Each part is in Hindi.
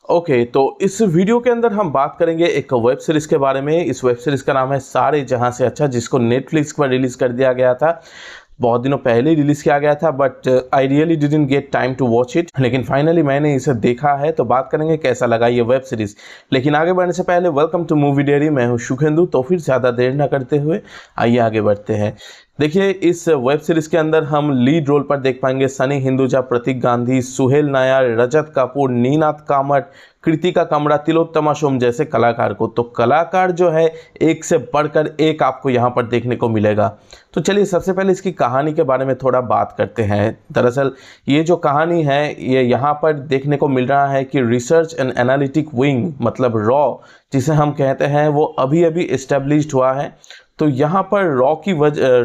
ओके, तो इस वीडियो के अंदर हम बात करेंगे एक वेब सीरीज के बारे में। इस वेब सीरीज का नाम है सारे जहां से अच्छा, जिसको नेटफ्लिक्स पर रिलीज कर दिया गया था। बहुत दिनों पहले रिलीज किया गया था, but I really didn't get time to watch it. लेकिन फाइनली मैंने इसे देखा है, तो बात करेंगे कैसा लगा ये वेब सीरीज। लेकिन आगे बढ़ने से पहले वेलकम टू मूवी डेयरी। मैं हूं शुभेंदु। तो फिर ज़्यादा देर न करते हुए आइए आगे बढ़ते हैं। देखिए, इस वेब सीरीज के अंदर हम लीड रोल पर देख पाएंगे सनी हिंदुजा, प्रतीक गांधी, सुहेल नायर, रजत कपूर, नीनाद कामत, कृतिका कमरा, तिलोत्तमा सोम जैसे कलाकार को। तो कलाकार जो है एक से बढ़कर एक आपको यहाँ पर देखने को मिलेगा। तो चलिए सबसे पहले इसकी कहानी के बारे में थोड़ा बात करते हैं। दरअसल ये जो कहानी है, ये यहाँ पर देखने को मिल रहा है कि रिसर्च एंड एनालिटिक विंग मतलब रॉ जिसे हम कहते हैं, वो अभी अभी इस्टेब्लिश्ड हुआ है। तो यहाँ पर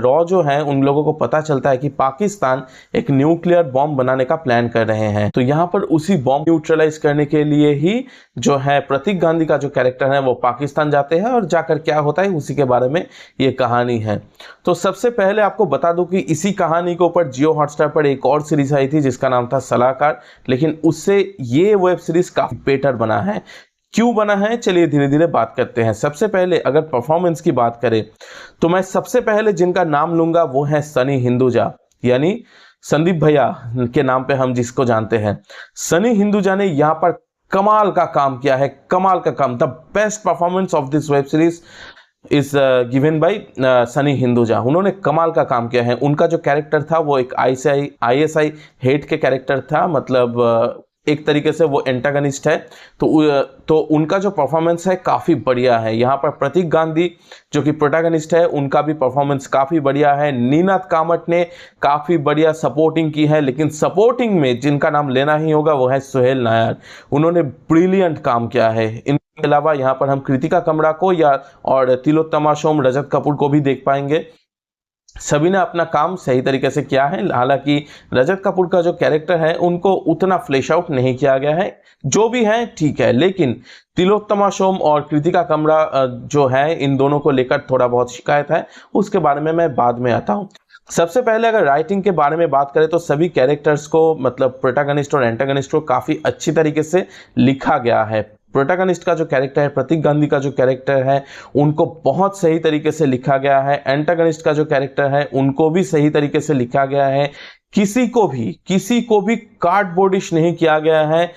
रॉ जो है, उन लोगों को पता चलता है कि पाकिस्तान एक न्यूक्लियर बॉम्ब बनाने का प्लान कर रहे हैं। तो यहाँ पर उसी बॉम्ब न्यूट्रलाइज करने के लिए ही जो है प्रतीक गांधी का जो कैरेक्टर है वो पाकिस्तान जाते हैं, और जाकर क्या होता है उसी के बारे में ये कहानी है। तो सबसे पहले आपको बता दूं कि इसी कहानी के ऊपर जियो हॉटस्टार पर एक और सीरीज आई थी जिसका नाम था सलाहकार, लेकिन उससे ये वेब सीरीज काफी बेटर बना है। क्यों बना है, चलिए धीरे धीरे बात करते हैं। सबसे पहले अगर परफॉर्मेंस की बात करें तो मैं सबसे पहले जिनका नाम लूंगा वो है सनी हिंदुजा, यानी संदीप भैया के नाम पे हम जिसको जानते हैं। सनी हिंदुजा ने यहाँ पर कमाल का काम किया है, कमाल का काम। The best performance of this web series is given by Sunny Hinduja. उन्होंने कमाल का काम किया है। उनका जो कैरेक्टर था वो एक ISI हेड के कैरेक्टर था, मतलब एक तरीके से वो एंटागनिस्ट है। तो उनका जो परफॉर्मेंस है काफ़ी बढ़िया है। यहाँ पर प्रतीक गांधी जो कि प्रोटैगनिस्ट है, उनका भी परफॉर्मेंस काफ़ी बढ़िया है। नीनाद कामत ने काफ़ी बढ़िया सपोर्टिंग की है, लेकिन सपोर्टिंग में जिनका नाम लेना ही होगा वो है सुहेल नायर। उन्होंने ब्रिलियंट काम किया है। इनके अलावा यहाँ पर हम कृतिका कमरा को और तिलोत्तमा सोम, रजत कपूर को भी देख पाएंगे। सभी ने अपना काम सही तरीके से किया है। हालांकि रजत कपूर का जो कैरेक्टर है उनको उतना फ्लैश आउट नहीं किया गया है, जो भी है ठीक है। लेकिन तिलोत्तमा सोम और कृतिका कमरा जो है, इन दोनों को लेकर थोड़ा बहुत शिकायत है, उसके बारे में मैं बाद में आता हूँ। सबसे पहले अगर राइटिंग के बारे में बात करें तो सभी कैरेक्टर्स को, मतलब प्रोटैगनिस्ट और एंटागनिस्ट को काफ़ी अच्छी तरीके से लिखा गया है। प्रोटैगनिस्ट का जो कैरेक्टर है, प्रतीक गांधी का जो कैरेक्टर है, उनको बहुत सही तरीके से लिखा गया है। एंटागनिस्ट का जो कैरेक्टर है उनको भी सही तरीके से लिखा गया है। किसी को भी कार्डबोर्डिश नहीं किया गया है।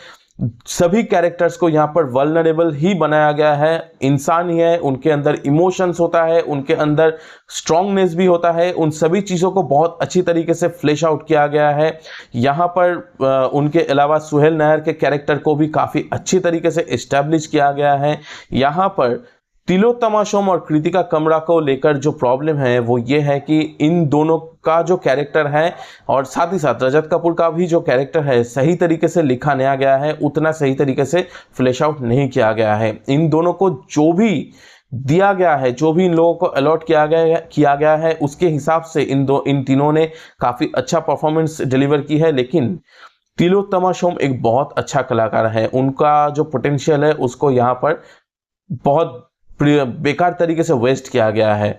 सभी कैरेक्टर्स को यहाँ पर वल्नरेबल ही बनाया गया है। इंसान ही है, उनके अंदर इमोशंस होता है, उनके अंदर स्ट्रांगनेस भी होता है। उन सभी चीज़ों को बहुत अच्छी तरीके से फ्लैश आउट किया गया है। यहाँ पर उनके अलावा सुहेल नायर के कैरेक्टर को भी काफ़ी अच्छी तरीके से इस्टेब्लिश किया गया है। यहाँ पर तिलोत्तमा सोम और कृतिका कमरा को लेकर जो प्रॉब्लम है वो ये है कि इन दोनों का जो कैरेक्टर है, और साथ ही साथ रजत कपूर का भी जो कैरेक्टर है, सही तरीके से लिखा नहीं गया है, उतना सही तरीके से फ्लैश आउट नहीं किया गया है। इन दोनों को जो भी दिया गया है, जो भी इन लोगों को अलॉट किया गया है, उसके हिसाब से इन तीनों ने काफ़ी अच्छा परफॉर्मेंस डिलीवर की है। लेकिन तिलोत्तमा सोम एक बहुत अच्छा कलाकार है। उनका जो पोटेंशियल है उसको यहाँ पर बहुत बेकार तरीके से वेस्ट किया गया है।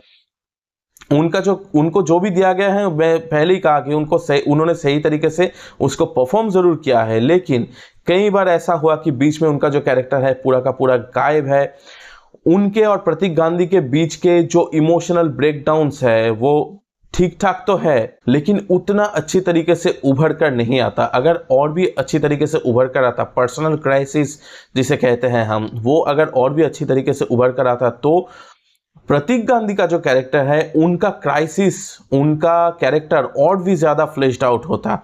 उनको जो भी दिया गया है, मैं पहले ही कहा कि उन्होंने सही तरीके से उसको परफॉर्म जरूर किया है, लेकिन कई बार ऐसा हुआ कि बीच में उनका जो कैरेक्टर है पूरा का पूरा गायब है। उनके और प्रतीक गांधी के बीच के जो इमोशनल ब्रेकडाउन्स है वो ठीक ठाक तो है, लेकिन उतना अच्छी तरीके से उभर कर नहीं आता। अगर और भी अच्छी तरीके से उभर कर आता, पर्सनल क्राइसिस जिसे कहते हैं हम, वो अगर और भी अच्छी तरीके से उभर कर आता, तो प्रतीक गांधी का जो कैरेक्टर है, उनका क्राइसिस, उनका कैरेक्टर और भी ज़्यादा फ्लेश्ड आउट होता।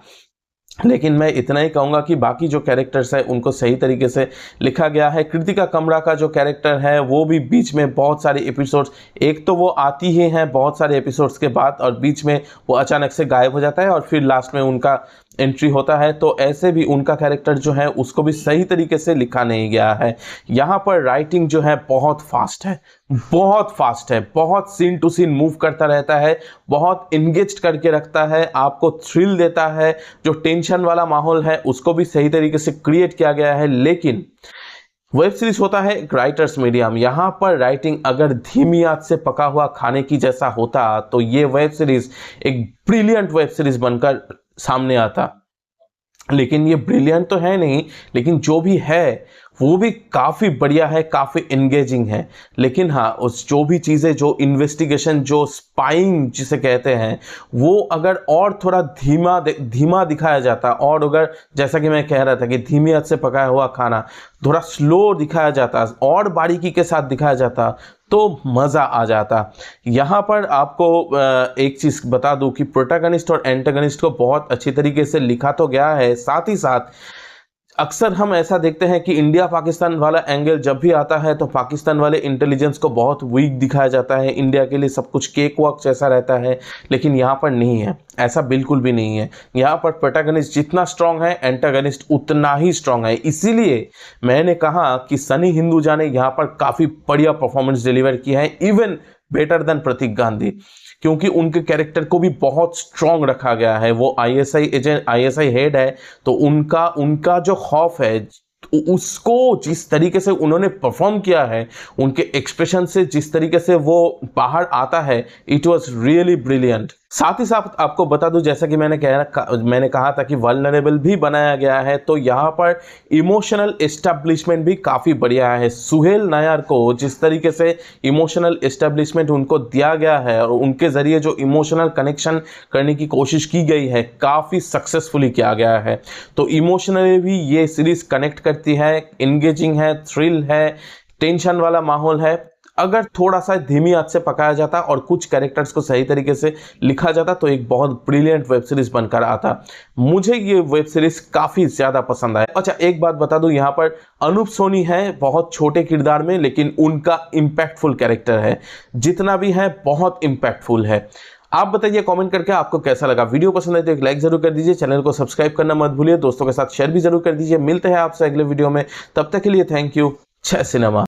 लेकिन मैं इतना ही कहूँगा कि बाकी जो कैरेक्टर्स है उनको सही तरीके से लिखा गया है। कृतिका कमरा का जो कैरेक्टर है वो भी बीच में बहुत सारे एपिसोड्स, एक तो वो आती ही हैं बहुत सारे एपिसोड्स के बाद, और बीच में वो अचानक से गायब हो जाता है और फिर लास्ट में उनका एंट्री होता है। तो ऐसे भी उनका कैरेक्टर जो है उसको भी सही तरीके से लिखा नहीं गया है। यहाँ पर राइटिंग जो है बहुत फास्ट है, बहुत सीन टू सीन मूव करता रहता है, बहुत इंगेज करके रखता है, आपको थ्रिल देता है। जो टेंशन वाला माहौल है उसको भी सही तरीके से क्रिएट किया गया है। लेकिन वेब सीरीज होता है एक राइटर्स मीडियम। यहाँ पर राइटिंग अगर धीमी आंच से पका हुआ खाने की जैसा होता तो ये वेब सीरीज एक ब्रिलियंट वेब सीरीज बनकर सामने आता। लेकिन ये ब्रिलियंट तो है नहीं, लेकिन जो भी है वो भी काफ़ी बढ़िया है, काफ़ी एंगेजिंग है। लेकिन हाँ, उस जो भी चीज़ें, जो इन्वेस्टिगेशन, जो स्पाइंग जिसे कहते हैं, वो अगर और थोड़ा धीमा दिखाया जाता, और अगर जैसा कि मैं कह रहा था कि धीमी आंच से पकाया हुआ खाना थोड़ा स्लो दिखाया जाता और बारीकी के साथ दिखाया जाता तो मज़ा आ जाता। यहाँ पर आपको एक चीज़ बता दूं कि प्रोटैगनिस्ट और एंटागनिस्ट को बहुत अच्छी तरीके से लिखा तो गया है, साथ ही साथ अक्सर हम ऐसा देखते हैं कि इंडिया पाकिस्तान वाला एंगल जब भी आता है तो पाकिस्तान वाले इंटेलिजेंस को बहुत वीक दिखाया जाता है, इंडिया के लिए सब कुछ केक वॉक जैसा रहता है। लेकिन यहाँ पर नहीं है, ऐसा बिल्कुल भी नहीं है। यहाँ पर प्रोटैगनिस्ट जितना स्ट्रांग है, एंटागनिस्ट उतना ही स्ट्रांग है। इसीलिए मैंने कहा कि सनी हिंदुजा ने यहाँ पर काफ़ी बढ़िया परफॉर्मेंस डिलीवर की है, इवन बेटर देन प्रतीक गांधी, क्योंकि उनके कैरेक्टर को भी बहुत स्ट्रांग रखा गया है। वो आईएसआई एजेंट, आईएसआई हेड है, तो उनका जो खौफ है, उसको जिस तरीके से उन्होंने परफॉर्म किया है, उनके एक्सप्रेशन से जिस तरीके से वो बाहर आता है, इट वाज रियली ब्रिलियंट। साथ ही साथ आपको बता दूं, जैसा कि मैंने कहा था कि वल्नरेबल भी बनाया गया है, तो यहाँ पर इमोशनल एस्टेब्लिशमेंट भी काफ़ी बढ़िया है। सुहेल नायर को जिस तरीके से इमोशनल एस्टेब्लिशमेंट उनको दिया गया है और उनके ज़रिए जो इमोशनल कनेक्शन करने की कोशिश की गई है, काफ़ी सक्सेसफुली किया गया है। तो इमोशनली भी ये सीरीज़ कनेक्ट करती है, इंगेजिंग है, थ्रिल है, टेंशन वाला माहौल है। अगर थोड़ा सा धीमी आंच से पकाया जाता और कुछ कैरेक्टर्स को सही तरीके से लिखा जाता तो एक बहुत ब्रिलियंट वेब सीरीज बनकर आता। मुझे ये वेब सीरीज काफ़ी ज़्यादा पसंद आया। अच्छा, एक बात बता दूं, यहाँ पर अनूप सोनी है बहुत छोटे किरदार में, लेकिन उनका इम्पैक्टफुल कैरेक्टर है, जितना भी है बहुत इम्पैक्टफुल है। आप बताइए कमेंट करके आपको कैसा लगा। वीडियो पसंद है तो एक लाइक जरूर कर दीजिए, चैनल को सब्सक्राइब करना मत भूलिए, दोस्तों के साथ शेयर भी जरूर कर दीजिए। मिलते हैं आपसे अगले वीडियो में, तब तक के लिए थैंक यू। जय सिनेमा।